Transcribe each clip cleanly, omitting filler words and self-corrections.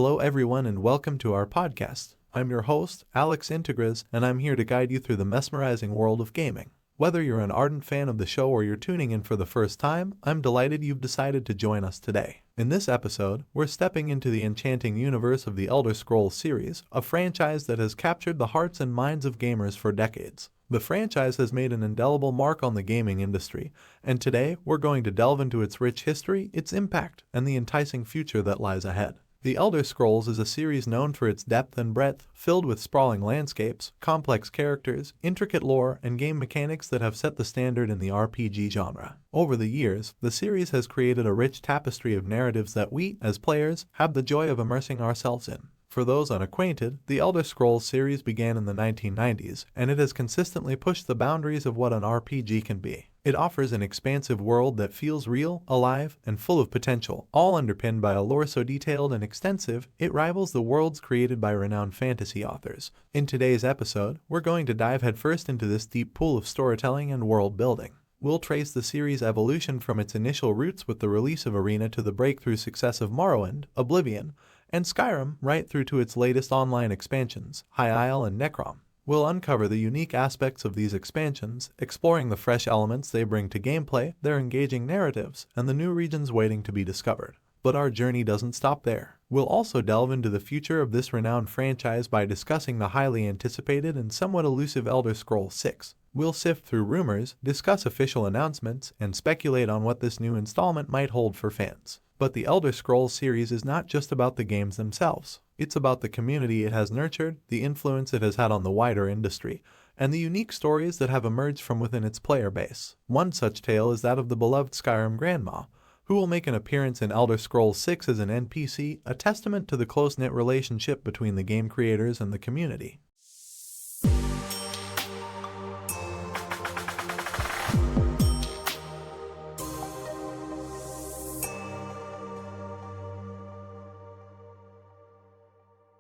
Hello everyone and welcome to our podcast. I'm your host, Alex Integras, and I'm here to guide you through the mesmerizing world of gaming. Whether you're an ardent fan of the show or you're tuning in for the first time, I'm delighted you've decided to join us today. In this episode, we're stepping into the enchanting universe of the Elder Scrolls series, a franchise that has captured the hearts and minds of gamers for decades. The franchise has made an indelible mark on the gaming industry, and today we're going to delve into its rich history, its impact, and the enticing future that lies ahead. The Elder Scrolls is a series known for its depth and breadth, filled with sprawling landscapes, complex characters, intricate lore, and game mechanics that have set the standard in the RPG genre. Over the years, the series has created a rich tapestry of narratives that we, as players, have the joy of immersing ourselves in. For those unacquainted, the Elder Scrolls series began in the 1990s, and it has consistently pushed the boundaries of what an RPG can be. It offers an expansive world that feels real, alive, and full of potential, all underpinned by a lore so detailed and extensive, it rivals the worlds created by renowned fantasy authors. In today's episode, we're going to dive headfirst into this deep pool of storytelling and world building. We'll trace the series' evolution from its initial roots with the release of Arena to the breakthrough success of Morrowind, Oblivion, and Skyrim right through to its latest online expansions, High Isle and Necrom. We'll uncover the unique aspects of these expansions, exploring the fresh elements they bring to gameplay, their engaging narratives, and the new regions waiting to be discovered. But our journey doesn't stop there. We'll also delve into the future of this renowned franchise by discussing the highly anticipated and somewhat elusive Elder Scrolls 6. We'll sift through rumors, discuss official announcements, and speculate on what this new installment might hold for fans. But the Elder Scrolls series is not just about the games themselves. It's about the community it has nurtured, the influence it has had on the wider industry, and the unique stories that have emerged from within its player base. One such tale is that of the beloved Skyrim Grandma, who will make an appearance in Elder Scrolls 6 as an NPC, a testament to the close-knit relationship between the game creators and the community.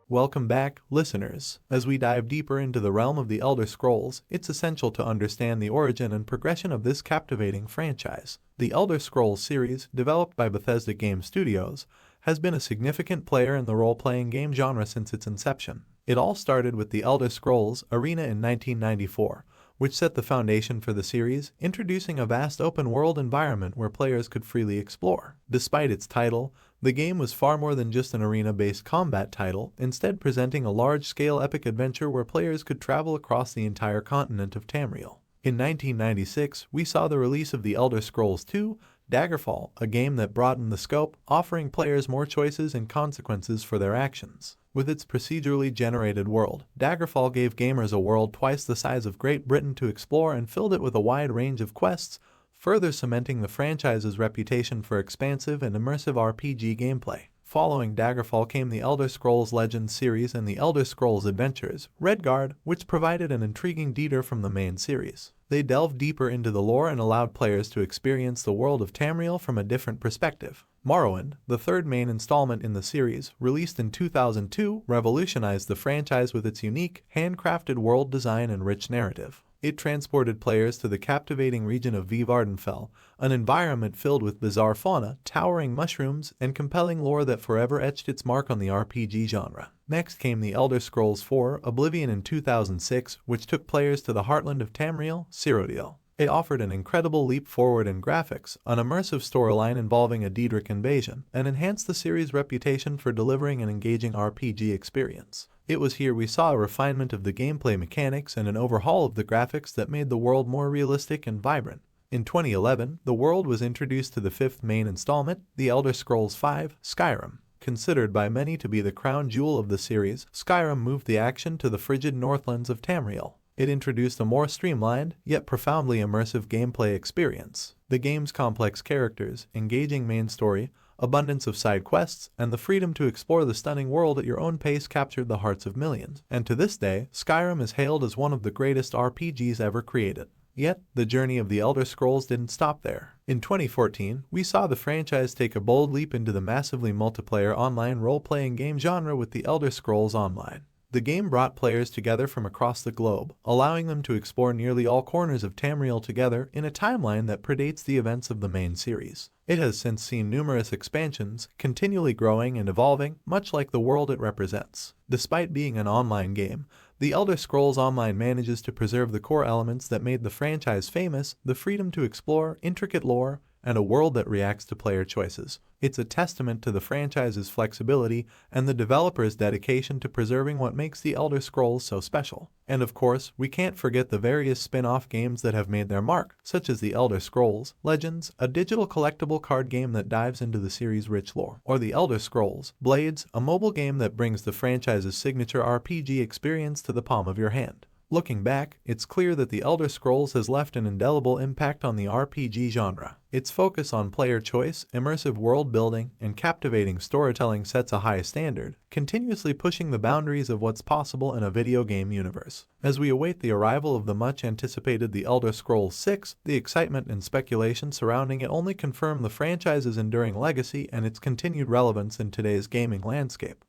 Welcome back, listeners. As we dive deeper into the realm of the Elder Scrolls, it's essential to understand the origin and progression of this captivating franchise. The Elder Scrolls series, developed by Bethesda Game Studios, has been a significant player in the role-playing game genre since its inception. It all started with the Elder Scrolls Arena in 1994, which set the foundation for the series, introducing a vast open-world environment where players could freely explore. Despite its title, the game was far more than just an arena-based combat title, instead presenting a large-scale epic adventure where players could travel across the entire continent of Tamriel. In 1996, we saw the release of The Elder Scrolls II: Daggerfall, a game that broadened the scope, offering players more choices and consequences for their actions. With its procedurally generated world, Daggerfall gave gamers a world twice the size of Great Britain to explore and filled it with a wide range of quests, further cementing the franchise's reputation for expansive and immersive RPG gameplay. Following Daggerfall came the Elder Scrolls Legends series and the Elder Scrolls Adventures, Redguard, which provided an intriguing detour from the main series. They delved deeper into the lore and allowed players to experience the world of Tamriel from a different perspective. Morrowind, the third main installment in the series, released in 2002, revolutionized the franchise with its unique, handcrafted world design and rich narrative. It transported players to the captivating region of Vardenfell, an environment filled with bizarre fauna, towering mushrooms, and compelling lore that forever etched its mark on the RPG genre. Next came the Elder Scrolls 4: Oblivion in 2006, which took players to the heartland of Tamriel, Cyrodiil. It offered an incredible leap forward in graphics, an immersive storyline involving a Daedric invasion, and enhanced the series' reputation for delivering an engaging RPG experience. It was here we saw a refinement of the gameplay mechanics and an overhaul of the graphics that made the world more realistic and vibrant. In 2011, the world was introduced to the fifth main installment, The Elder Scrolls V: Skyrim. Considered by many to be the crown jewel of the series, Skyrim moved the action to the frigid northlands of Tamriel. It introduced a more streamlined, yet profoundly immersive gameplay experience. The game's complex characters, engaging main story, abundance of side quests, and the freedom to explore the stunning world at your own pace captured the hearts of millions. And to this day, Skyrim is hailed as one of the greatest RPGs ever created. Yet, the journey of the Elder Scrolls didn't stop there. In 2014, we saw the franchise take a bold leap into the massively multiplayer online role-playing game genre with The Elder Scrolls Online. The game brought players together from across the globe, allowing them to explore nearly all corners of Tamriel together in a timeline that predates the events of the main series. It has since seen numerous expansions, continually growing and evolving, much like the world it represents. Despite being an online game, The Elder Scrolls Online manages to preserve the core elements that made the franchise famous: the freedom to explore, intricate lore, and a world that reacts to player choices. It's a testament to the franchise's flexibility and the developers' dedication to preserving what makes The Elder Scrolls so special. And of course, we can't forget the various spin-off games that have made their mark, such as The Elder Scrolls Legends, a digital collectible card game that dives into the series' rich lore, or The Elder Scrolls Blades, a mobile game that brings the franchise's signature RPG experience to the palm of your hand. Looking back, it's clear that The Elder Scrolls has left an indelible impact on the RPG genre. Its focus on player choice, immersive world building, and captivating storytelling sets a high standard, continuously pushing the boundaries of what's possible in a video game universe. As we await the arrival of the much-anticipated The Elder Scrolls 6, the excitement and speculation surrounding it only confirm the franchise's enduring legacy and its continued relevance in today's gaming landscape.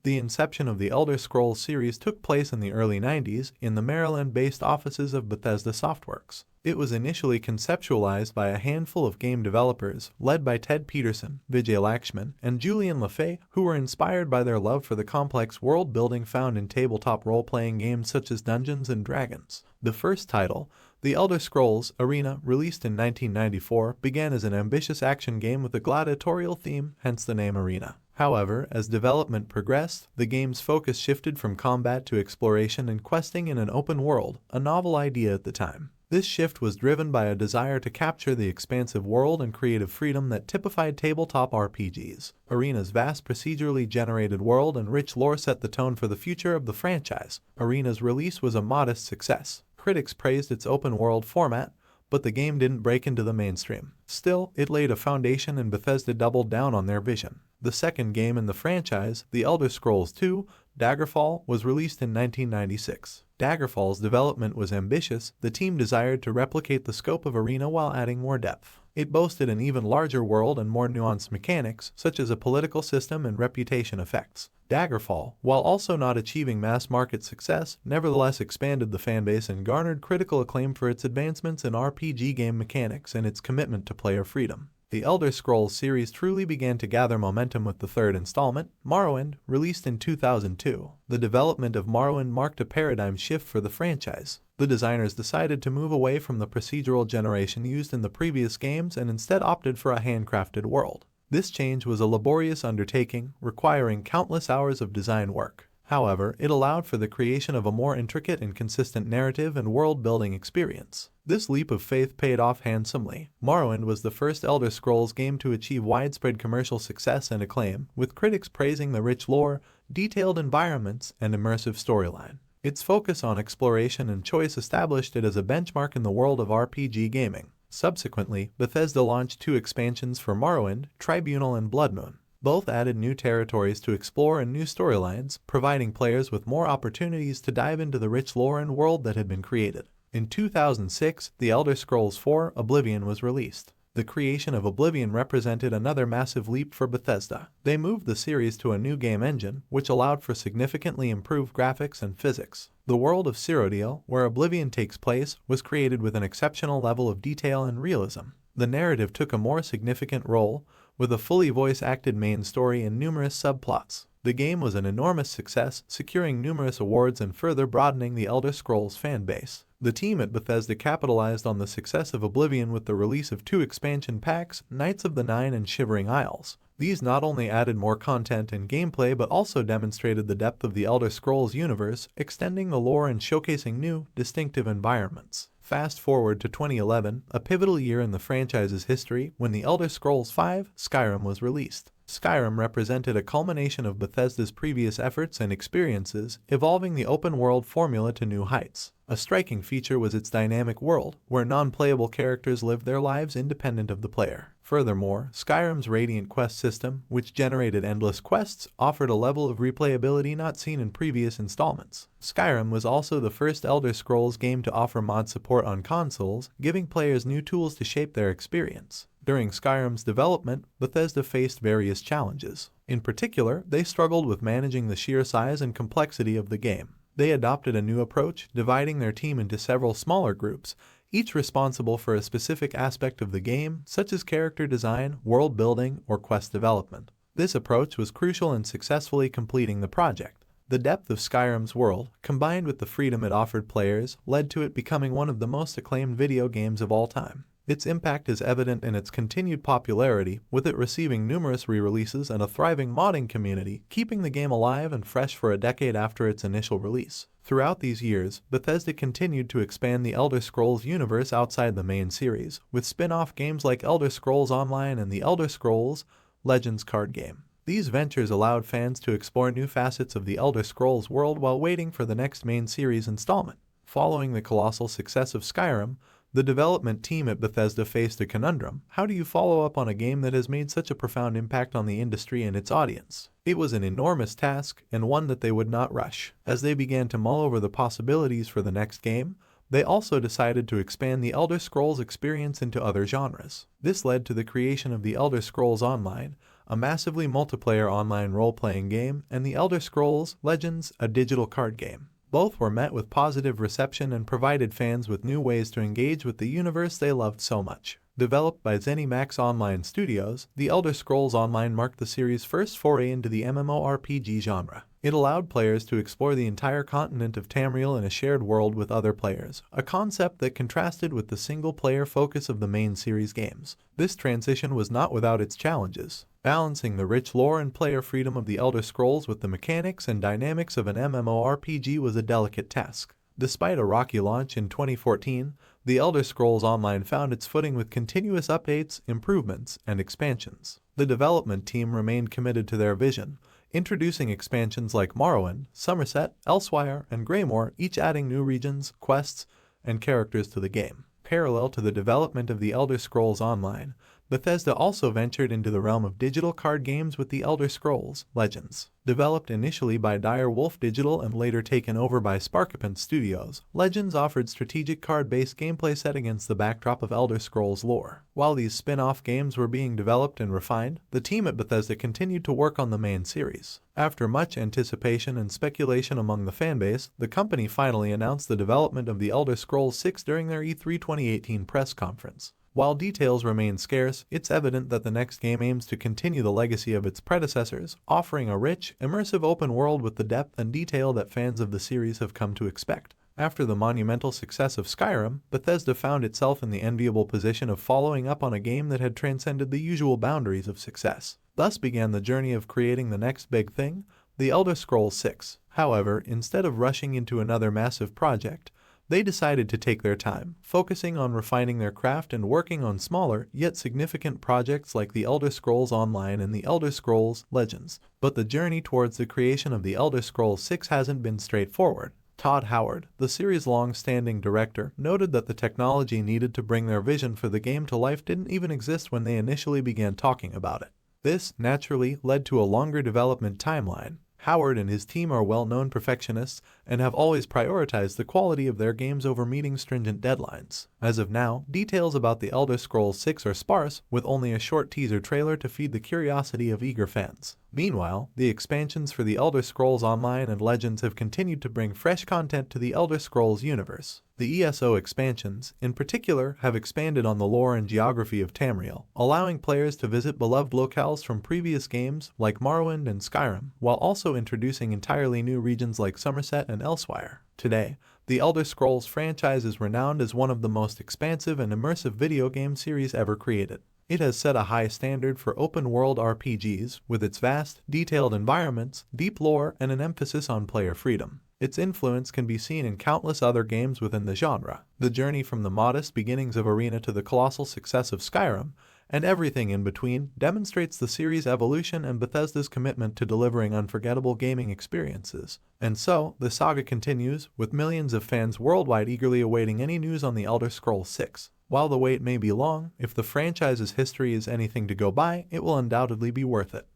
The inception of the Elder Scrolls series took place in the early 90s in the Maryland-based offices of Bethesda Softworks. It was initially conceptualized by a handful of game developers, led by Ted Peterson, Vijay Lakshman, and Julian Lefay, who were inspired by their love for the complex world-building found in tabletop role-playing games such as Dungeons & Dragons. The first title, The Elder Scrolls Arena, released in 1994, began as an ambitious action game with a gladiatorial theme, hence the name Arena. However, as development progressed, the game's focus shifted from combat to exploration and questing in an open world, a novel idea at the time. This shift was driven by a desire to capture the expansive world and creative freedom that typified tabletop RPGs. Arena's vast procedurally generated world and rich lore set the tone for the future of the franchise. Arena's release was a modest success. Critics praised its open-world format, but the game didn't break into the mainstream. Still, it laid a foundation and Bethesda doubled down on their vision. The second game in the franchise, The Elder Scrolls II: Daggerfall, was released in 1996. Daggerfall's development was ambitious. The team desired to replicate the scope of Arena while adding more depth. It boasted an even larger world and more nuanced mechanics, such as a political system and reputation effects. Daggerfall, while also not achieving mass-market success, nevertheless expanded the fanbase and garnered critical acclaim for its advancements in RPG game mechanics and its commitment to player freedom. The Elder Scrolls series truly began to gather momentum with the third installment, Morrowind, released in 2002. The development of Morrowind marked a paradigm shift for the franchise. The designers decided to move away from the procedural generation used in the previous games and instead opted for a handcrafted world. This change was a laborious undertaking, requiring countless hours of design work. However, it allowed for the creation of a more intricate and consistent narrative and world-building experience. This leap of faith paid off handsomely. Morrowind was the first Elder Scrolls game to achieve widespread commercial success and acclaim, with critics praising the rich lore, detailed environments, and immersive storyline. Its focus on exploration and choice established it as a benchmark in the world of RPG gaming. Subsequently, Bethesda launched 2 expansions for Morrowind, Tribunal and Blood Moon. Both added new territories to explore and new storylines, providing players with more opportunities to dive into the rich lore and world that had been created. In 2006, The Elder Scrolls 4: Oblivion was released. The creation of Oblivion represented another massive leap for Bethesda. They moved the series to a new game engine, which allowed for significantly improved graphics and physics. The world of Cyrodiil, where Oblivion takes place, was created with an exceptional level of detail and realism. The narrative took a more significant role, with a fully voice-acted main story and numerous subplots. The game was an enormous success, securing numerous awards and further broadening the Elder Scrolls fan base. The team at Bethesda capitalized on the success of Oblivion with the release of 2 expansion packs, Knights of the Nine and Shivering Isles. These not only added more content and gameplay but also demonstrated the depth of the Elder Scrolls universe, extending the lore and showcasing new, distinctive environments. Fast forward to 2011, a pivotal year in the franchise's history, when The Elder Scrolls V: Skyrim was released. Skyrim represented a culmination of Bethesda's previous efforts and experiences, evolving the open-world formula to new heights. A striking feature was its dynamic world, where non-playable characters lived their lives independent of the player. Furthermore, Skyrim's Radiant Quest system, which generated endless quests, offered a level of replayability not seen in previous installments. Skyrim was also the first Elder Scrolls game to offer mod support on consoles, giving players new tools to shape their experience. During Skyrim's development, Bethesda faced various challenges. In particular, they struggled with managing the sheer size and complexity of the game. They adopted a new approach, dividing their team into several smaller groups, each responsible for a specific aspect of the game, such as character design, world building, or quest development. This approach was crucial in successfully completing the project. The depth of Skyrim's world, combined with the freedom it offered players, led to it becoming one of the most acclaimed video games of all time. Its impact is evident in its continued popularity, with it receiving numerous re-releases and a thriving modding community, keeping the game alive and fresh for a decade after its initial release. Throughout these years, Bethesda continued to expand the Elder Scrolls universe outside the main series, with spin-off games like Elder Scrolls Online and the Elder Scrolls Legends card game. These ventures allowed fans to explore new facets of the Elder Scrolls world while waiting for the next main series installment. Following the colossal success of Skyrim, the development team at Bethesda faced a conundrum. How do you follow up on a game that has made such a profound impact on the industry and its audience? It was an enormous task, and one that they would not rush. As they began to mull over the possibilities for the next game, they also decided to expand the Elder Scrolls experience into other genres. This led to the creation of the Elder Scrolls Online, a massively multiplayer online role-playing game, and the Elder Scrolls Legends, a digital card game. Both were met with positive reception and provided fans with new ways to engage with the universe they loved so much. Developed by ZeniMax Online Studios, The Elder Scrolls Online marked the series' first foray into the MMORPG genre. It allowed players to explore the entire continent of Tamriel in a shared world with other players, a concept that contrasted with the single-player focus of the main series games. This transition was not without its challenges. Balancing the rich lore and player freedom of the Elder Scrolls with the mechanics and dynamics of an MMORPG was a delicate task. Despite a rocky launch in 2014, The Elder Scrolls Online found its footing with continuous updates, improvements, and expansions. The development team remained committed to their vision, introducing expansions like Morrowind, Somerset, Elsewhere, and Greymoor, each adding new regions, quests, and characters to the game. Parallel to the development of The Elder Scrolls Online, Bethesda also ventured into the realm of digital card games with The Elder Scrolls Legends. Developed initially by Dire Wolf Digital and later taken over by Sparkapent Studios, Legends offered strategic card-based gameplay set against the backdrop of Elder Scrolls lore. While these spin-off games were being developed and refined, the team at Bethesda continued to work on the main series. After much anticipation and speculation among the fanbase, the company finally announced the development of The Elder Scrolls 6 during their E3 2018 press conference. While details remain scarce, it's evident that the next game aims to continue the legacy of its predecessors, offering a rich, immersive open world with the depth and detail that fans of the series have come to expect. After the monumental success of Skyrim, Bethesda found itself in the enviable position of following up on a game that had transcended the usual boundaries of success. Thus began the journey of creating the next big thing, The Elder Scrolls 6. However, instead of rushing into another massive project, they decided to take their time, focusing on refining their craft and working on smaller, yet significant projects like The Elder Scrolls Online and The Elder Scrolls Legends. But the journey towards the creation of The Elder Scrolls 6 hasn't been straightforward. Todd Howard, the series' long-standing director, noted that the technology needed to bring their vision for the game to life didn't even exist when they initially began talking about it. This, naturally, led to a longer development timeline. Howard and his team are well-known perfectionists and have always prioritized the quality of their games over meeting stringent deadlines. As of now, details about The Elder Scrolls 6 are sparse, with only a short teaser trailer to feed the curiosity of eager fans. Meanwhile, the expansions for The Elder Scrolls Online and Legends have continued to bring fresh content to the Elder Scrolls universe. The ESO expansions, in particular, have expanded on the lore and geography of Tamriel, allowing players to visit beloved locales from previous games like Morrowind and Skyrim, while also introducing entirely new regions like Somerset and Elsewhere. Today, the Elder Scrolls franchise is renowned as one of the most expansive and immersive video game series ever created. It has set a high standard for open-world RPGs, with its vast, detailed environments, deep lore, and an emphasis on player freedom. Its influence can be seen in countless other games within the genre. The journey from the modest beginnings of Arena to the colossal success of Skyrim, and everything in between, demonstrates the series' evolution and Bethesda's commitment to delivering unforgettable gaming experiences. And so, the saga continues, with millions of fans worldwide eagerly awaiting any news on The Elder Scrolls 6. While the wait may be long, if the franchise's history is anything to go by, it will undoubtedly be worth it.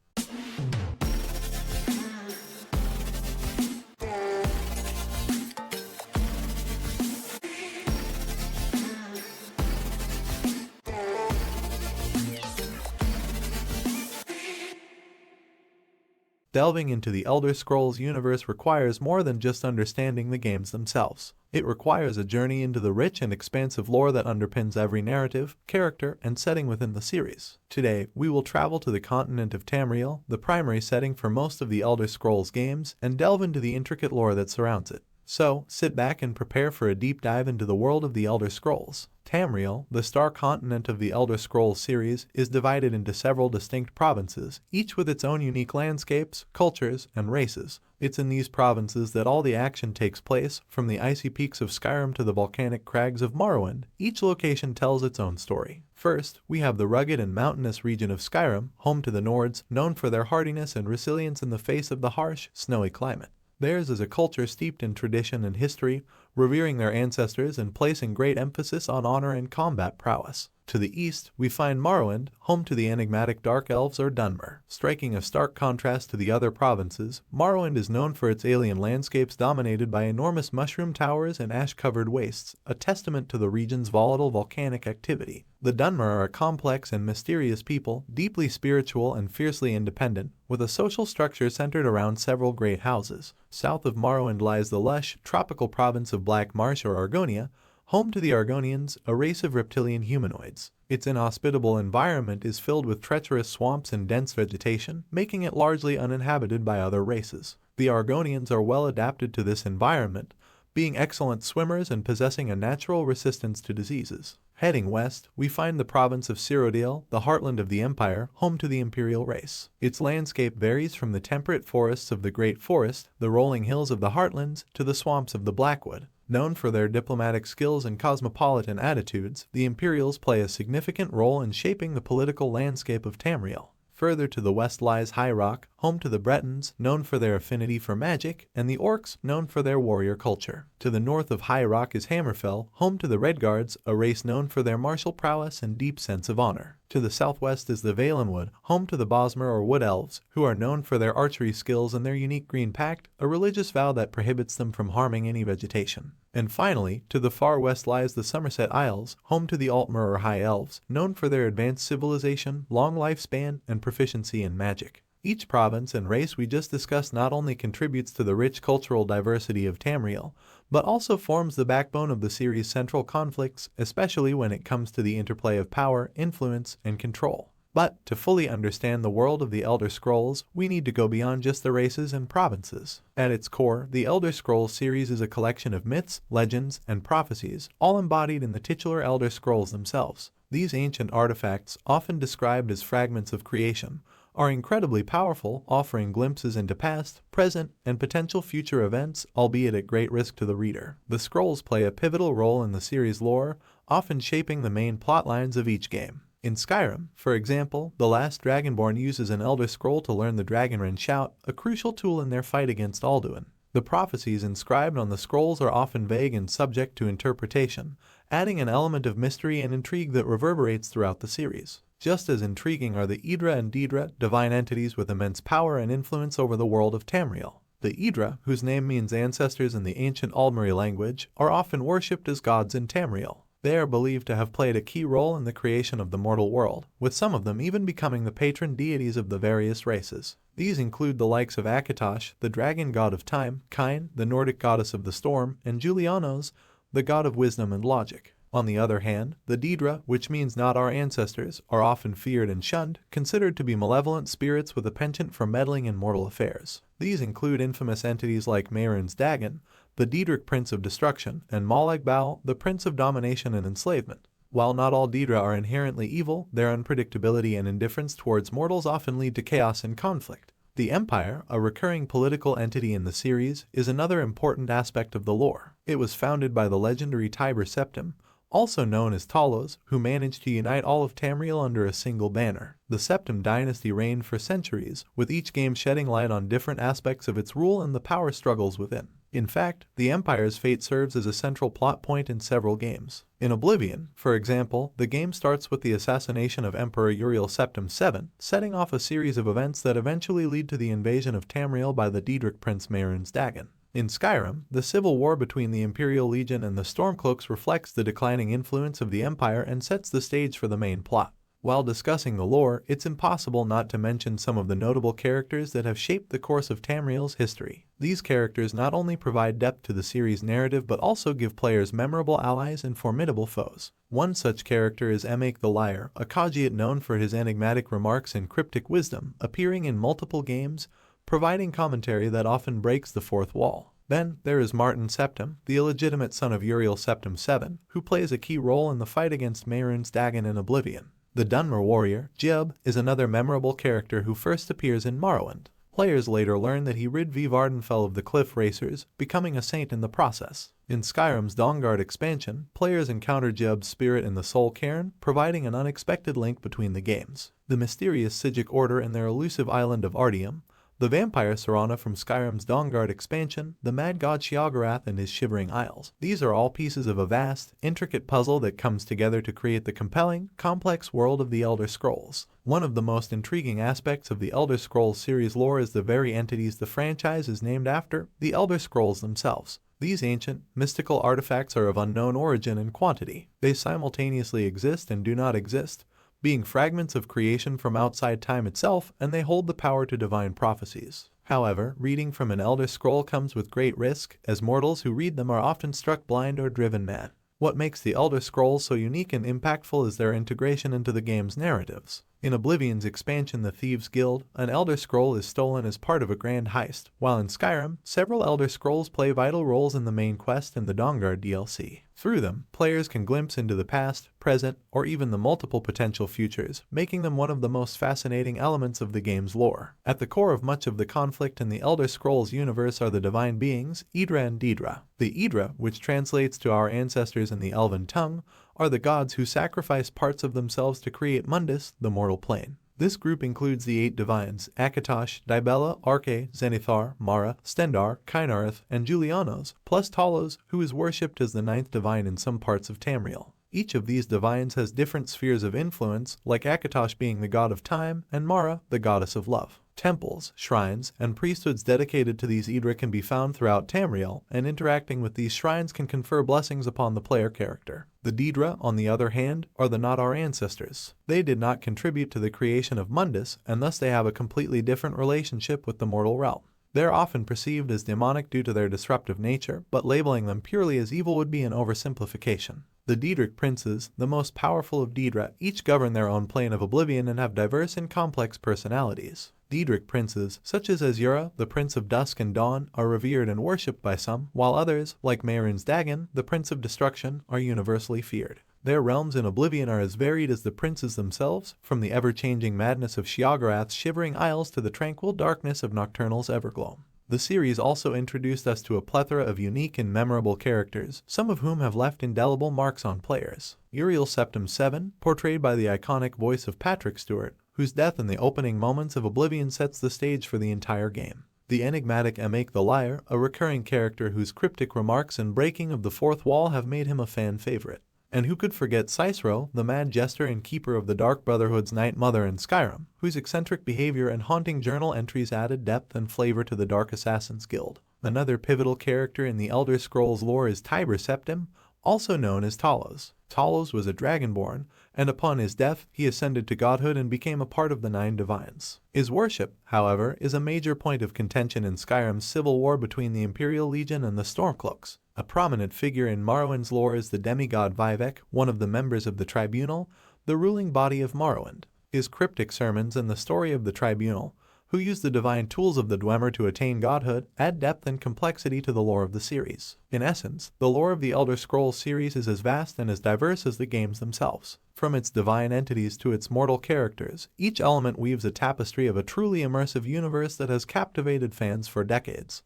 Delving into the Elder Scrolls universe requires more than just understanding the games themselves. It requires a journey into the rich and expansive lore that underpins every narrative, character, and setting within the series. Today, we will travel to the continent of Tamriel, the primary setting for most of the Elder Scrolls games, and delve into the intricate lore that surrounds it. So, sit back and prepare for a deep dive into the world of the Elder Scrolls. Tamriel, the star continent of the Elder Scrolls series, is divided into several distinct provinces, each with its own unique landscapes, cultures, and races. It's in these provinces that all the action takes place, from the icy peaks of Skyrim to the volcanic crags of Morrowind. Each location tells its own story. First, we have the rugged and mountainous region of Skyrim, home to the Nords, known for their hardiness and resilience in the face of the harsh, snowy climate. Theirs is a culture steeped in tradition and history, revering their ancestors and placing great emphasis on honor and combat prowess. To the east, we find Morrowind, home to the enigmatic Dark Elves or Dunmer. Striking a stark contrast to the other provinces, Morrowind is known for its alien landscapes dominated by enormous mushroom towers and ash-covered wastes, a testament to the region's volatile volcanic activity. The Dunmer are a complex and mysterious people, deeply spiritual and fiercely independent, with a social structure centered around several great houses. South of Morrowind lies the lush, tropical province of Black Marsh or Argonia, home to the Argonians, a race of reptilian humanoids. Its inhospitable environment is filled with treacherous swamps and dense vegetation, making it largely uninhabited by other races. The Argonians are well adapted to this environment, being excellent swimmers and possessing a natural resistance to diseases. Heading west, we find the province of Cyrodiil, the heartland of the Empire, home to the Imperial race. Its landscape varies from the temperate forests of the Great Forest, the rolling hills of the Heartlands, to the swamps of the Blackwood. Known for their diplomatic skills and cosmopolitan attitudes, the Imperials play a significant role in shaping the political landscape of Tamriel. Further to the west lies High Rock, home to the Bretons, known for their affinity for magic, and the Orcs, known for their warrior culture. To the north of High Rock is Hammerfell, home to the Redguards, a race known for their martial prowess and deep sense of honor. To the southwest is the Valenwood, home to the Bosmer or Wood Elves, who are known for their archery skills and their unique Green Pact, a religious vow that prohibits them from harming any vegetation. And finally, to the far west lies the Somerset Isles, home to the Altmer or High Elves, known for their advanced civilization, long lifespan, and proficiency in magic. Each province and race we just discussed not only contributes to the rich cultural diversity of Tamriel, but also forms the backbone of the series' central conflicts, especially when it comes to the interplay of power, influence, and control. But to fully understand the world of the Elder Scrolls, we need to go beyond just the races and provinces. At its core, the Elder Scrolls series is a collection of myths, legends, and prophecies, all embodied in the titular Elder Scrolls themselves. These ancient artifacts, often described as fragments of creation, are incredibly powerful, offering glimpses into past, present, and potential future events, albeit at great risk to the reader. The scrolls play a pivotal role in the series' lore, often shaping the main plotlines of each game. In Skyrim, for example, the last Dragonborn uses an Elder Scroll to learn the Dragonrend Shout, a crucial tool in their fight against Alduin. The prophecies inscribed on the scrolls are often vague and subject to interpretation, adding an element of mystery and intrigue that reverberates throughout the series. Just as intriguing are the Idra and Daedra, divine entities with immense power and influence over the world of Tamriel. The Idra, whose name means ancestors in the ancient Aldmeri language, are often worshipped as gods in Tamriel. They are believed to have played a key role in the creation of the mortal world, with some of them even becoming the patron deities of the various races. These include the likes of Akatosh, the dragon god of time, Kine, the Nordic goddess of the storm, and Julianos, the god of wisdom and logic. On the other hand, the Daedra, which means not our ancestors, are often feared and shunned, considered to be malevolent spirits with a penchant for meddling in mortal affairs. These include infamous entities like Mehrunes Dagon, the Daedric Prince of Destruction, and Molag Bal, the Prince of Domination and Enslavement. While not all Daedra are inherently evil, their unpredictability and indifference towards mortals often lead to chaos and conflict. The Empire, a recurring political entity in the series, is another important aspect of the lore. It was founded by the legendary Tiber Septim, also known as Talos, who managed to unite all of Tamriel under a single banner. The Septim dynasty reigned for centuries, with each game shedding light on different aspects of its rule and the power struggles within. In fact, the Empire's fate serves as a central plot point in several games. In Oblivion, for example, the game starts with the assassination of Emperor Uriel Septim VII, setting off a series of events that eventually lead to the invasion of Tamriel by the Daedric prince Mehrunes Dagon. In Skyrim, the civil war between the Imperial Legion and the Stormcloaks reflects the declining influence of the Empire and sets the stage for the main plot. While discussing the lore, it's impossible not to mention some of the notable characters that have shaped the course of Tamriel's history. These characters not only provide depth to the series' narrative but also give players memorable allies and formidable foes. One such character is Emek the Liar, a Khajiit known for his enigmatic remarks and cryptic wisdom, appearing in multiple games, providing commentary that often breaks the fourth wall. Then, there is Martin Septim, the illegitimate son of Uriel Septim VII, who plays a key role in the fight against Mehrunes Dagon in Oblivion. The Dunmer warrior, Jib, is another memorable character who first appears in Morrowind. Players later learn that he rid V. Vardenfell of the Cliff Racers, becoming a saint in the process. In Skyrim's Dawnguard expansion, players encounter Jib's spirit in the Soul Cairn, providing an unexpected link between the games. The mysterious Psijic Order and their elusive island of Artium, the vampire Serana from Skyrim's Dawnguard expansion, the mad god Sheogorath and his Shivering Isles. These are all pieces of a vast, intricate puzzle that comes together to create the compelling, complex world of the Elder Scrolls. One of the most intriguing aspects of the Elder Scrolls series lore is the very entities the franchise is named after, the Elder Scrolls themselves. These ancient, mystical artifacts are of unknown origin and quantity. They simultaneously exist and do not exist, being fragments of creation from outside time itself, and they hold the power to divine prophecies. However, reading from an Elder Scroll comes with great risk, as mortals who read them are often struck blind or driven mad. What makes the Elder Scrolls so unique and impactful is their integration into the game's narratives. In Oblivion's expansion The Thieves' Guild, an Elder Scroll is stolen as part of a grand heist, while in Skyrim, several Elder Scrolls play vital roles in the main quest and the Dawnguard DLC. Through them, players can glimpse into the past, present, or even the multiple potential futures, making them one of the most fascinating elements of the game's lore. At the core of much of the conflict in the Elder Scrolls universe are the divine beings, Idra and Daedra. The Idra, which translates to our ancestors in the Elven tongue, are the gods who sacrifice parts of themselves to create Mundus, the mortal plane. This group includes the 8 divines, Akatosh, Dibella, Arche, Zenithar, Mara, Stendar, Kynareth, and Julianos, plus Talos, who is worshipped as the 9th divine in some parts of Tamriel. Each of these divines has different spheres of influence, like Akatosh being the god of time, and Mara, the goddess of love. Temples, shrines, and priesthoods dedicated to these Idra can be found throughout Tamriel, and interacting with these shrines can confer blessings upon the player character. The Daedra, on the other hand, are not our ancestors. They did not contribute to the creation of Mundus, and thus they have a completely different relationship with the mortal realm. They are often perceived as demonic due to their disruptive nature, but labeling them purely as evil would be an oversimplification. The Daedric princes, the most powerful of Daedra, each govern their own plane of oblivion and have diverse and complex personalities. Daedric princes, such as Azura, the Prince of Dusk and Dawn, are revered and worshipped by some, while others, like Mehrunes Dagon, the Prince of Destruction, are universally feared. Their realms in Oblivion are as varied as the princes themselves, from the ever-changing madness of Sheogorath's Shivering Isles to the tranquil darkness of Nocturnal's Everglow. The series also introduced us to a plethora of unique and memorable characters, some of whom have left indelible marks on players. Uriel Septim VII, portrayed by the iconic voice of Patrick Stewart, whose death in the opening moments of Oblivion sets the stage for the entire game. The enigmatic Emek the Liar, a recurring character whose cryptic remarks and breaking of the fourth wall have made him a fan favorite. And who could forget Cicero, the mad jester and keeper of the Dark Brotherhood's Night Mother in Skyrim, whose eccentric behavior and haunting journal entries added depth and flavor to the Dark Assassin's Guild. Another pivotal character in the Elder Scrolls lore is Tiber Septim, also known as Talos. Talos was a dragonborn, and upon his death, he ascended to godhood and became a part of the 9 divines. His worship, however, is a major point of contention in Skyrim's civil war between the Imperial Legion and the Stormcloaks. A prominent figure in Morrowind's lore is the demigod Vivek, one of the members of the Tribunal, the ruling body of Morrowind. His cryptic sermons and the story of the Tribunal, who use the divine tools of the Dwemer to attain godhood, add depth and complexity to the lore of the series. In essence, the lore of the Elder Scrolls series is as vast and as diverse as the games themselves. From its divine entities to its mortal characters, each element weaves a tapestry of a truly immersive universe that has captivated fans for decades.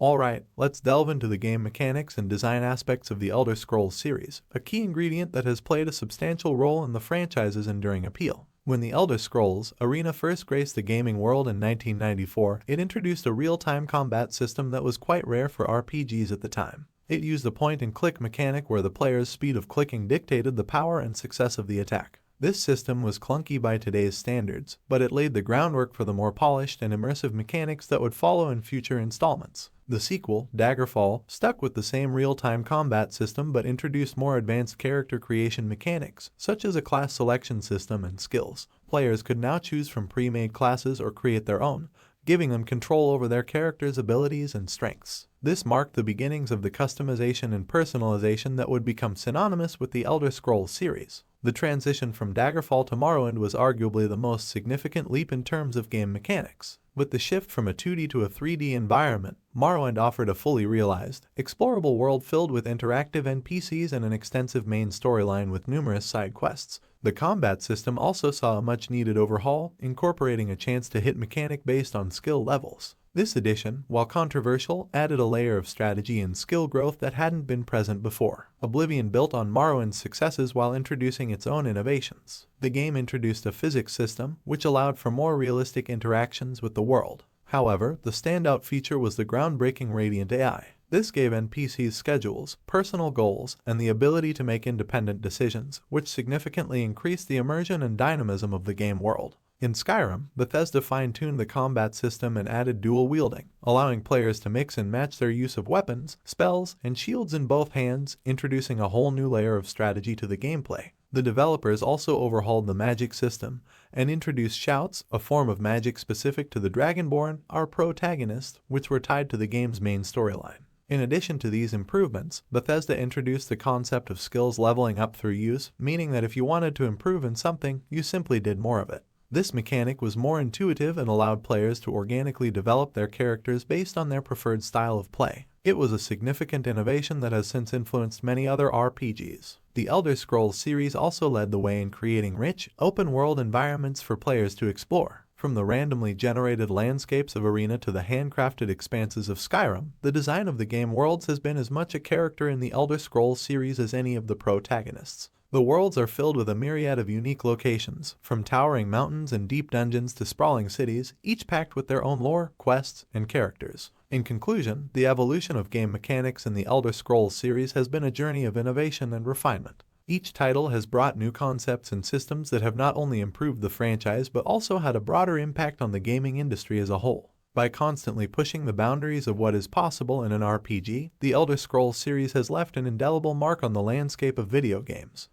Alright, let's delve into the game mechanics and design aspects of the Elder Scrolls series, a key ingredient that has played a substantial role in the franchise's enduring appeal. When the Elder Scrolls Arena first graced the gaming world in 1994, it introduced a real-time combat system that was quite rare for RPGs at the time. It used a point-and-click mechanic where the player's speed of clicking dictated the power and success of the attack. This system was clunky by today's standards, but it laid the groundwork for the more polished and immersive mechanics that would follow in future installments. The sequel, Daggerfall, stuck with the same real-time combat system but introduced more advanced character creation mechanics, such as a class selection system and skills. Players could now choose from pre-made classes or create their own, giving them control over their character's abilities and strengths. This marked the beginnings of the customization and personalization that would become synonymous with the Elder Scrolls series. The transition from Daggerfall to Morrowind was arguably the most significant leap in terms of game mechanics. With the shift from a 2D to a 3D environment, Morrowind offered a fully realized, explorable world filled with interactive NPCs and an extensive main storyline with numerous side quests. The combat system also saw a much-needed overhaul, incorporating a chance-to-hit mechanic based on skill levels. This addition, while controversial, added a layer of strategy and skill growth that hadn't been present before. Oblivion built on Morrowind's successes while introducing its own innovations. The game introduced a physics system, which allowed for more realistic interactions with the world. However, the standout feature was the groundbreaking Radiant AI. This gave NPCs schedules, personal goals, and the ability to make independent decisions, which significantly increased the immersion and dynamism of the game world. In Skyrim, Bethesda fine-tuned the combat system and added dual wielding, allowing players to mix and match their use of weapons, spells, and shields in both hands, introducing a whole new layer of strategy to the gameplay. The developers also overhauled the magic system and introduced shouts, a form of magic specific to the Dragonborn, our protagonist, which were tied to the game's main storyline. In addition to these improvements, Bethesda introduced the concept of skills leveling up through use, meaning that if you wanted to improve in something, you simply did more of it. This mechanic was more intuitive and allowed players to organically develop their characters based on their preferred style of play. It was a significant innovation that has since influenced many other RPGs. The Elder Scrolls series also led the way in creating rich, open-world environments for players to explore. From the randomly generated landscapes of Arena to the handcrafted expanses of Skyrim, the design of the game worlds has been as much a character in the Elder Scrolls series as any of the protagonists. The worlds are filled with a myriad of unique locations, from towering mountains and deep dungeons to sprawling cities, each packed with their own lore, quests, and characters. In conclusion, the evolution of game mechanics in the Elder Scrolls series has been a journey of innovation and refinement. Each title has brought new concepts and systems that have not only improved the franchise but also had a broader impact on the gaming industry as a whole. By constantly pushing the boundaries of what is possible in an RPG, the Elder Scrolls series has left an indelible mark on the landscape of video games.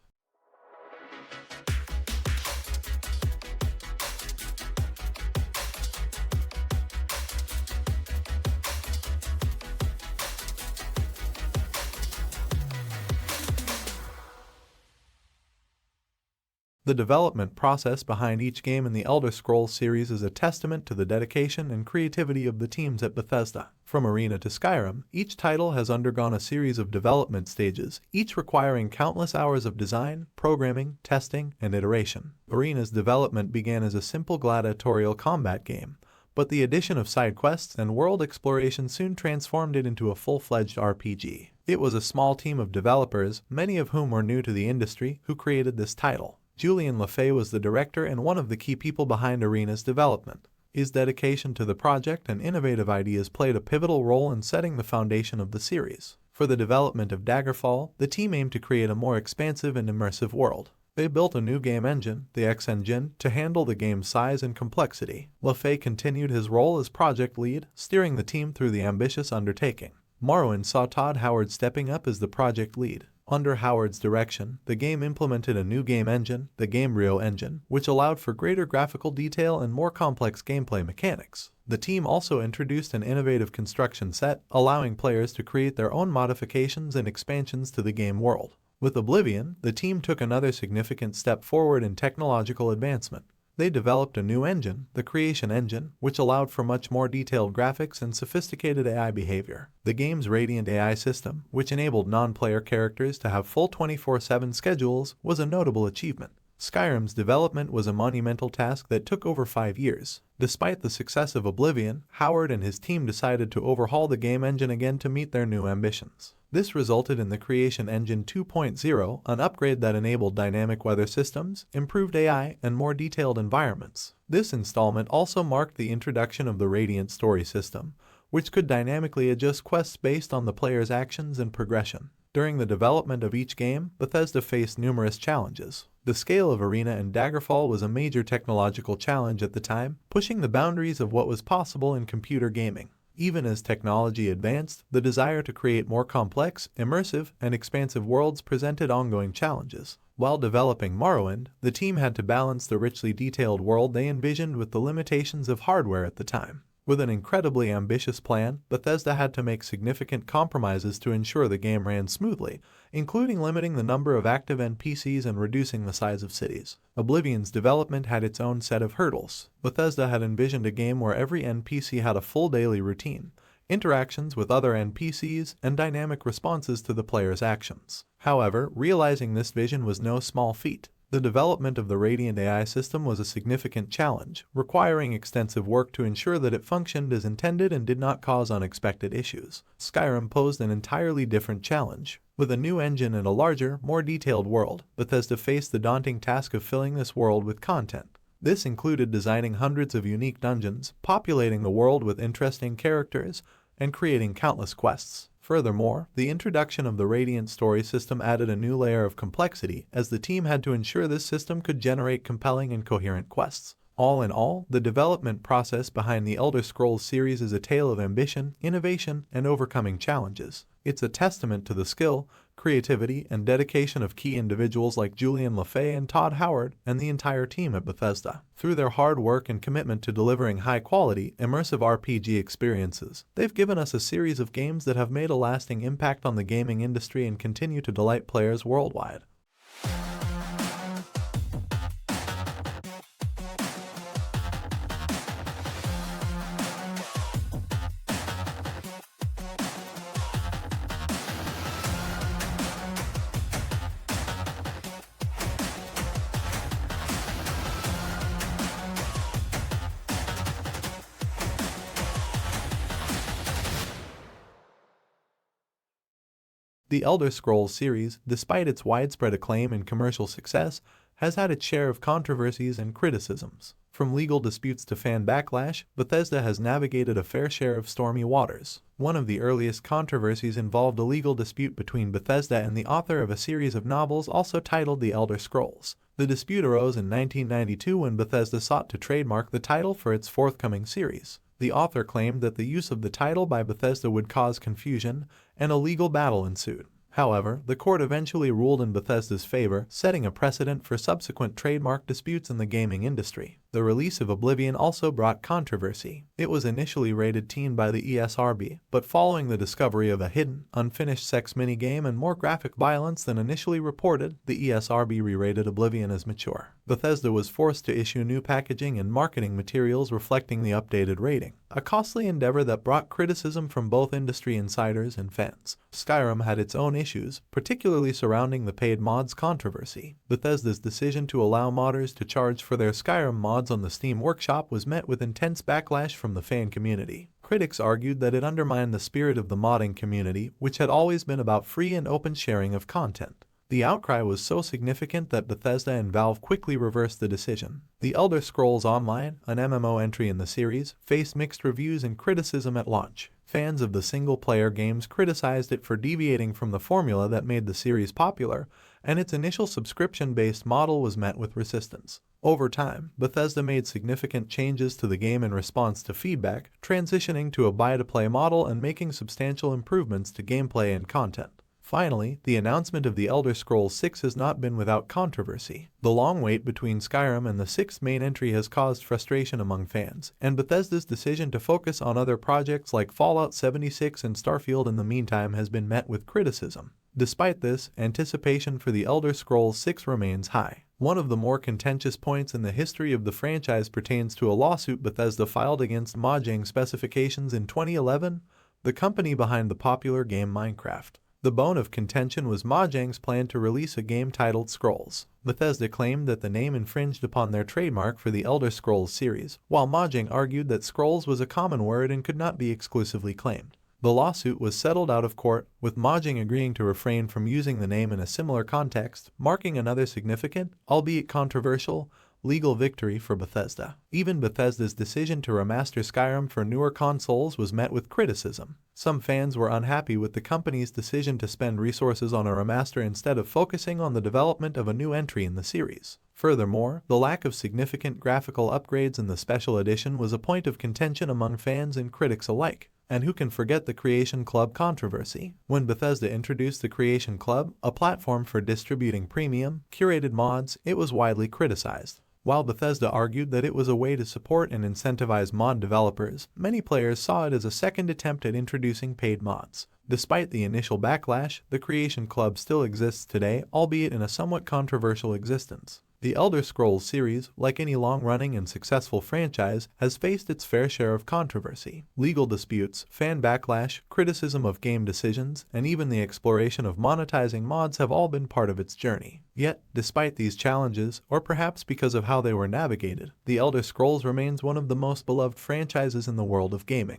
The development process behind each game in the Elder Scrolls series is a testament to the dedication and creativity of the teams at Bethesda. From Arena to Skyrim, each title has undergone a series of development stages, each requiring countless hours of design, programming, testing, and iteration. Arena's development began as a simple gladiatorial combat game, but the addition of side quests and world exploration soon transformed it into a full-fledged RPG. It was a small team of developers, many of whom were new to the industry, who created this title. Julian LaFay was the director and one of the key people behind Arena's development. His dedication to the project and innovative ideas played a pivotal role in setting the foundation of the series. For the development of Daggerfall, the team aimed to create a more expansive and immersive world. They built a new game engine, the X Engine, to handle the game's size and complexity. LaFay continued his role as project lead, steering the team through the ambitious undertaking. Morrowind saw Todd Howard stepping up as the project lead. Under Howard's direction, the game implemented a new game engine, the Gamebryo engine, which allowed for greater graphical detail and more complex gameplay mechanics. The team also introduced an innovative construction set, allowing players to create their own modifications and expansions to the game world. With Oblivion, the team took another significant step forward in technological advancement. They developed a new engine, the Creation Engine, which allowed for much more detailed graphics and sophisticated AI behavior. The game's Radiant AI system, which enabled non-player characters to have full 24/7 schedules, was a notable achievement. Skyrim's development was a monumental task that took over 5 years. Despite the success of Oblivion, Howard and his team decided to overhaul the game engine again to meet their new ambitions. This resulted in the Creation Engine 2.0, an upgrade that enabled dynamic weather systems, improved AI, and more detailed environments. This installment also marked the introduction of the Radiant Story system, which could dynamically adjust quests based on the player's actions and progression. During the development of each game, Bethesda faced numerous challenges. The scale of Arena and Daggerfall was a major technological challenge at the time, pushing the boundaries of what was possible in computer gaming. Even as technology advanced, the desire to create more complex, immersive, and expansive worlds presented ongoing challenges. While developing Morrowind, the team had to balance the richly detailed world they envisioned with the limitations of hardware at the time. With an incredibly ambitious plan, Bethesda had to make significant compromises to ensure the game ran smoothly, including limiting the number of active NPCs and reducing the size of cities. Oblivion's development had its own set of hurdles. Bethesda had envisioned a game where every NPC had a full daily routine, interactions with other NPCs, and dynamic responses to the player's actions. However, realizing this vision was no small feat. The development of the Radiant AI system was a significant challenge, requiring extensive work to ensure that it functioned as intended and did not cause unexpected issues. Skyrim posed an entirely different challenge. With a new engine and a larger, more detailed world, Bethesda faced the daunting task of filling this world with content. This included designing hundreds of unique dungeons, populating the world with interesting characters, and creating countless quests. Furthermore, the introduction of the Radiant Story system added a new layer of complexity, as the team had to ensure this system could generate compelling and coherent quests. All in all, the development process behind the Elder Scrolls series is a tale of ambition, innovation, and overcoming challenges. It's a testament to the skill, creativity, and dedication of key individuals like Julian LaFay and Todd Howard and the entire team at Bethesda. Through their hard work and commitment to delivering high-quality, immersive RPG experiences, they've given us a series of games that have made a lasting impact on the gaming industry and continue to delight players worldwide. The Elder Scrolls series, despite its widespread acclaim and commercial success, has had its share of controversies and criticisms. From legal disputes to fan backlash, Bethesda has navigated a fair share of stormy waters. One of the earliest controversies involved a legal dispute between Bethesda and the author of a series of novels also titled The Elder Scrolls. The dispute arose in 1992 when Bethesda sought to trademark the title for its forthcoming series. The author claimed that the use of the title by Bethesda would cause confusion, and a legal battle ensued. However, the court eventually ruled in Bethesda's favor, setting a precedent for subsequent trademark disputes in the gaming industry. The release of Oblivion also brought controversy. It was initially rated teen by the ESRB, but following the discovery of a hidden, unfinished sex minigame and more graphic violence than initially reported, the ESRB re-rated Oblivion as mature. Bethesda was forced to issue new packaging and marketing materials reflecting the updated rating, a costly endeavor that brought criticism from both industry insiders and fans. Skyrim had its own issues, particularly surrounding the paid mods controversy. Bethesda's decision to allow modders to charge for their Skyrim mods on the Steam Workshop was met with intense backlash from the fan community. Critics argued that it undermined the spirit of the modding community, which had always been about free and open sharing of content. The outcry was so significant that Bethesda and Valve quickly reversed the decision. The Elder Scrolls Online, an MMO entry in the series, faced mixed reviews and criticism at launch. Fans of the single-player games criticized it for deviating from the formula that made the series popular, and its initial subscription-based model was met with resistance. Over time, Bethesda made significant changes to the game in response to feedback, transitioning to a buy-to-play model and making substantial improvements to gameplay and content. Finally, the announcement of The Elder Scrolls 6 has not been without controversy. The long wait between Skyrim and the sixth main entry has caused frustration among fans, and Bethesda's decision to focus on other projects like Fallout 76 and Starfield in the meantime has been met with criticism. Despite this, anticipation for The Elder Scrolls 6 remains high. One of the more contentious points in the history of the franchise pertains to a lawsuit Bethesda filed against Mojang Specifications in 2011, the company behind the popular game Minecraft. The bone of contention was Mojang's plan to release a game titled Scrolls. Bethesda claimed that the name infringed upon their trademark for the Elder Scrolls series, while Mojang argued that Scrolls was a common word and could not be exclusively claimed. The lawsuit was settled out of court, with Mojang agreeing to refrain from using the name in a similar context, marking another significant, albeit controversial, legal victory for Bethesda. Even Bethesda's decision to remaster Skyrim for newer consoles was met with criticism. Some fans were unhappy with the company's decision to spend resources on a remaster instead of focusing on the development of a new entry in the series. Furthermore, the lack of significant graphical upgrades in the special edition was a point of contention among fans and critics alike. And who can forget the Creation Club controversy? When Bethesda introduced the Creation Club, a platform for distributing premium, curated mods, it was widely criticized. While Bethesda argued that it was a way to support and incentivize mod developers, many players saw it as a second attempt at introducing paid mods. Despite the initial backlash, the Creation Club still exists today, albeit in a somewhat controversial existence. The Elder Scrolls series, like any long-running and successful franchise, has faced its fair share of controversy. Legal disputes, fan backlash, criticism of game decisions, and even the exploration of monetizing mods have all been part of its journey. Yet, despite these challenges, or perhaps because of how they were navigated, The Elder Scrolls remains one of the most beloved franchises in the world of gaming.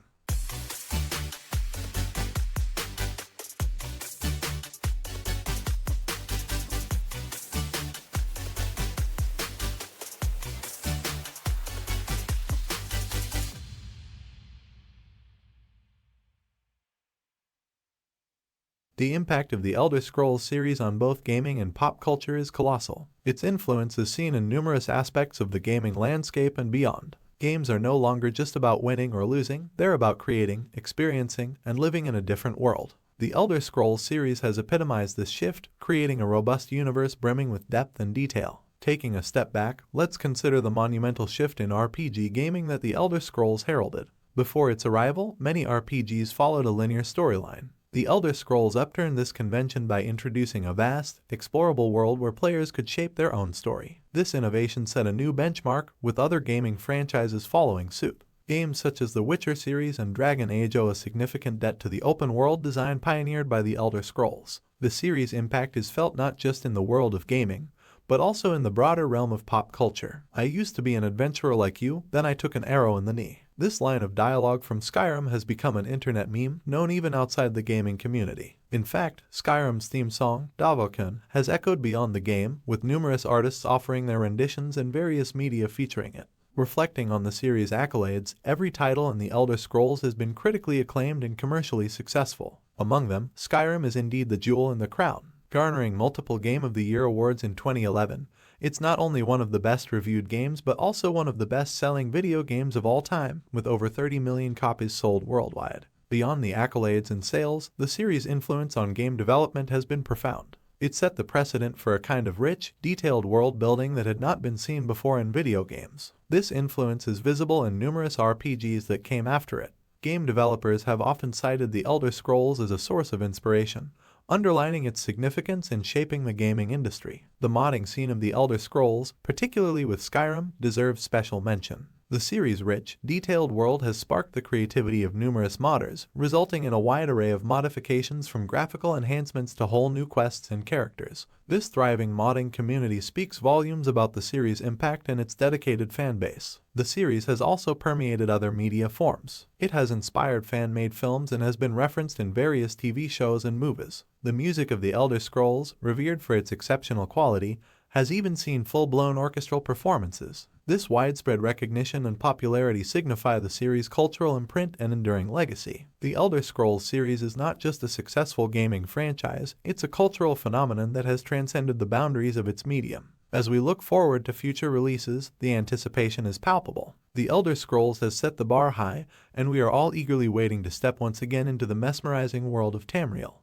The impact of the Elder Scrolls series on both gaming and pop culture is colossal. Its influence is seen in numerous aspects of the gaming landscape and beyond. Games are no longer just about winning or losing, they're about creating, experiencing, and living in a different world. The Elder Scrolls series has epitomized this shift, creating a robust universe brimming with depth and detail. Taking a step back, let's consider the monumental shift in RPG gaming that the Elder Scrolls heralded. Before its arrival, many RPGs followed a linear storyline. The Elder Scrolls upturned this convention by introducing a vast, explorable world where players could shape their own story. This innovation set a new benchmark, with other gaming franchises following suit. Games such as the Witcher series and Dragon Age owe a significant debt to the open-world design pioneered by the Elder Scrolls. The series' impact is felt not just in the world of gaming, but also in the broader realm of pop culture. "I used to be an adventurer like you, then I took an arrow in the knee." This line of dialogue from Skyrim has become an internet meme known even outside the gaming community. In fact, Skyrim's theme song, Davoken, has echoed beyond the game, with numerous artists offering their renditions and various media featuring it. Reflecting on the series' accolades, every title in the Elder Scrolls has been critically acclaimed and commercially successful. Among them, Skyrim is indeed the jewel in the crown. Garnering multiple Game of the Year awards in 2011, it's not only one of the best-reviewed games but also one of the best-selling video games of all time, with over 30 million copies sold worldwide. Beyond the accolades and sales, the series' influence on game development has been profound. It set the precedent for a kind of rich, detailed world-building that had not been seen before in video games. This influence is visible in numerous RPGs that came after it. Game developers have often cited the Elder Scrolls as a source of inspiration, underlining its significance in shaping the gaming industry. The modding scene of the Elder Scrolls, particularly with Skyrim, deserves special mention. The series' rich, detailed world has sparked the creativity of numerous modders, resulting in a wide array of modifications from graphical enhancements to whole new quests and characters. This thriving modding community speaks volumes about the series' impact and its dedicated fanbase. The series has also permeated other media forms. It has inspired fan-made films and has been referenced in various TV shows and movies. The music of the Elder Scrolls, revered for its exceptional quality, has even seen full-blown orchestral performances. This widespread recognition and popularity signify the series' cultural imprint and enduring legacy. The Elder Scrolls series is not just a successful gaming franchise, it's a cultural phenomenon that has transcended the boundaries of its medium. As we look forward to future releases, the anticipation is palpable. The Elder Scrolls has set the bar high, and we are all eagerly waiting to step once again into the mesmerizing world of Tamriel.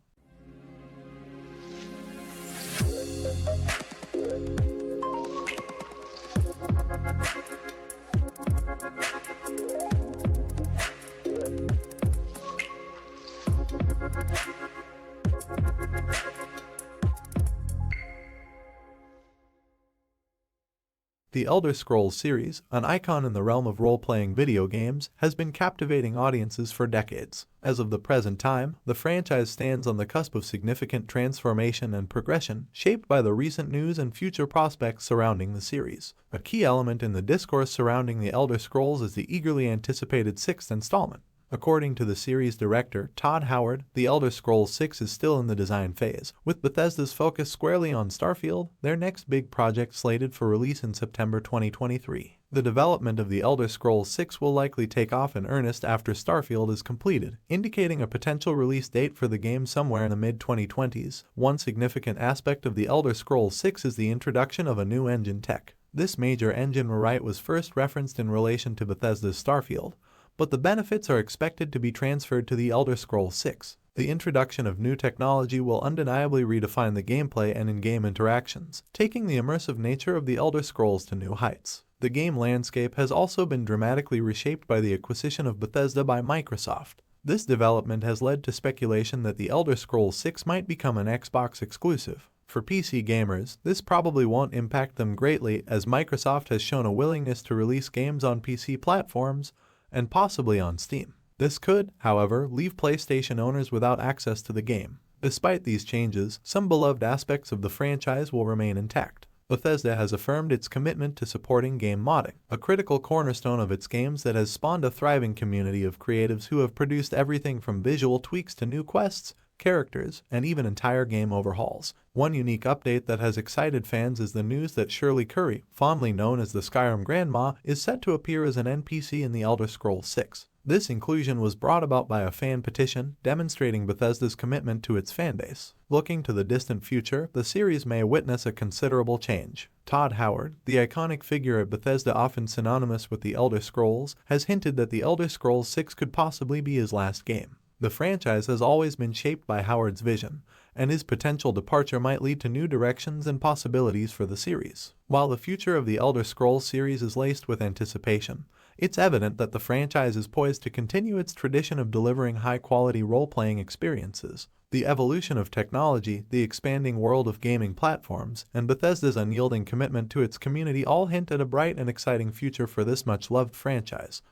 The Elder Scrolls series, an icon in the realm of role-playing video games, has been captivating audiences for decades. As of the present time, the franchise stands on the cusp of significant transformation and progression, shaped by the recent news and future prospects surrounding the series. A key element in the discourse surrounding The Elder Scrolls is the eagerly anticipated sixth installment. According to the series director, Todd Howard, The Elder Scrolls VI is still in the design phase, with Bethesda's focus squarely on Starfield, their next big project slated for release in September 2023. The development of The Elder Scrolls VI will likely take off in earnest after Starfield is completed, indicating a potential release date for the game somewhere in the mid-2020s. One significant aspect of The Elder Scrolls VI is the introduction of a new engine tech. This major engine rewrite was first referenced in relation to Bethesda's Starfield, but the benefits are expected to be transferred to The Elder Scrolls VI. The introduction of new technology will undeniably redefine the gameplay and in-game interactions, taking the immersive nature of The Elder Scrolls to new heights. The game landscape has also been dramatically reshaped by the acquisition of Bethesda by Microsoft. This development has led to speculation that The Elder Scrolls VI might become an Xbox exclusive. For PC gamers, this probably won't impact them greatly, as Microsoft has shown a willingness to release games on PC platforms and possibly on Steam. This could, however, leave PlayStation owners without access to the game. Despite these changes, some beloved aspects of the franchise will remain intact. Bethesda has affirmed its commitment to supporting game modding, a critical cornerstone of its games that has spawned a thriving community of creatives who have produced everything from visual tweaks to new quests, characters, and even entire game overhauls. One unique update that has excited fans is the news that Shirley Curry, fondly known as the Skyrim Grandma, is set to appear as an NPC in The Elder Scrolls VI. This inclusion was brought about by a fan petition demonstrating Bethesda's commitment to its fanbase. Looking to the distant future, the series may witness a considerable change. Todd Howard, the iconic figure at Bethesda often synonymous with The Elder Scrolls, has hinted that The Elder Scrolls VI could possibly be his last game. The franchise has always been shaped by Howard's vision, and his potential departure might lead to new directions and possibilities for the series. While the future of the Elder Scrolls series is laced with anticipation, it's evident that the franchise is poised to continue its tradition of delivering high-quality role-playing experiences. The evolution of technology, the expanding world of gaming platforms, and Bethesda's unyielding commitment to its community all hint at a bright and exciting future for this much-loved franchise.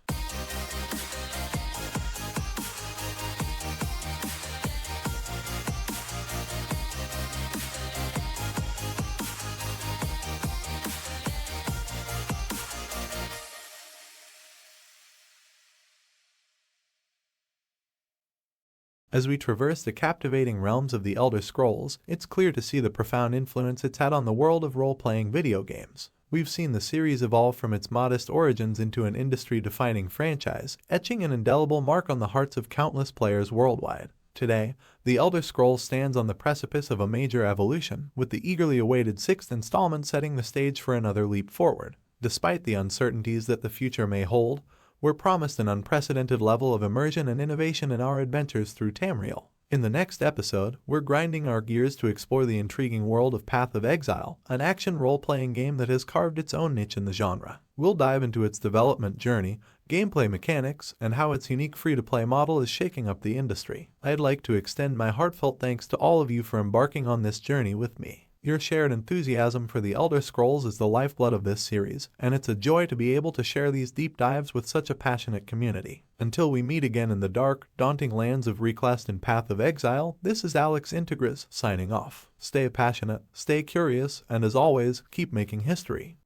As we traverse the captivating realms of The Elder Scrolls, it's clear to see the profound influence it's had on the world of role-playing video games. We've seen the series evolve from its modest origins into an industry-defining franchise, etching an indelible mark on the hearts of countless players worldwide. Today, The Elder Scrolls stands on the precipice of a major evolution, with the eagerly awaited sixth installment setting the stage for another leap forward. Despite the uncertainties that the future may hold, we're promised an unprecedented level of immersion and innovation in our adventures through Tamriel. In the next episode, we're grinding our gears to explore the intriguing world of Path of Exile, an action role-playing game that has carved its own niche in the genre. We'll dive into its development journey, gameplay mechanics, and how its unique free-to-play model is shaking up the industry. I'd like to extend my heartfelt thanks to all of you for embarking on this journey with me. Your shared enthusiasm for The Elder Scrolls is the lifeblood of this series, and it's a joy to be able to share these deep dives with such a passionate community. Until we meet again in the dark, daunting lands of Reclast and Path of Exile, this is Alex Integris signing off. Stay passionate, stay curious, and as always, keep making history.